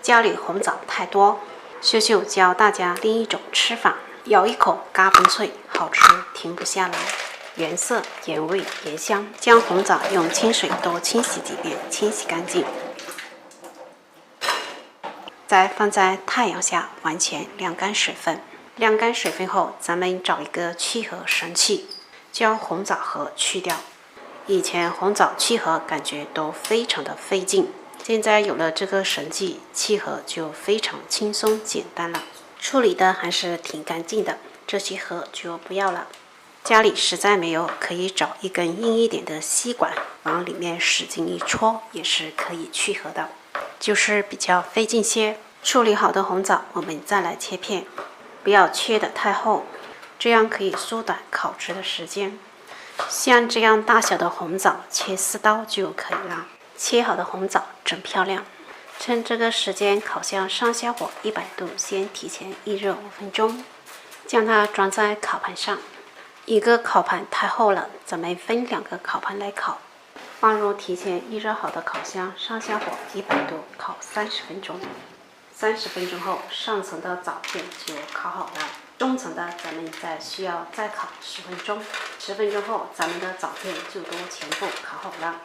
家里红枣太多，秀秀教大家另一种吃法，咬一口嘎嘣脆，好吃停不下来，原色原味原香。将红枣用清水多清洗几遍，清洗干净，再放在太阳下完全晾干水分。晾干水分后，咱们找一个去核神器，将红枣核去掉。以前红枣去核感觉都非常的费劲，现在有了这个神器，去核就非常轻松简单了，处理的还是挺干净的。这些核就不要了，家里实在没有，可以找一根硬一点的吸管，往里面使劲一戳，也是可以去核的，就是比较费劲些。处理好的红枣，我们再来切片，不要切得太厚，这样可以缩短烤制的时间。像这样大小的红枣，切4刀就可以了。切好的红枣真漂亮。趁这个时间，烤箱上下火100度，先提前预热5分钟，将它装在烤盘上。一个烤盘太厚了，咱们分2个烤盘来烤。放入提前预热好的烤箱，上下火100度烤30分钟。30分钟后，上层的枣片就烤好了。中层的咱们需要再烤10分钟，10分钟后咱们的枣片就都全部烤好了。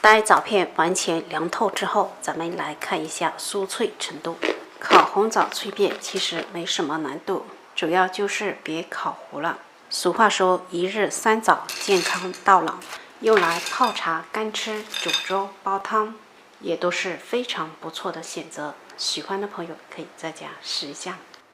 待枣片完全凉透之后，咱们来看一下酥脆程度。烤红枣脆片其实没什么难度，主要就是别烤糊了。俗话说一日3枣，健康到老，用来泡茶、干吃、煮粥、煲汤也都是非常不错的选择。喜欢的朋友可以在家试一下。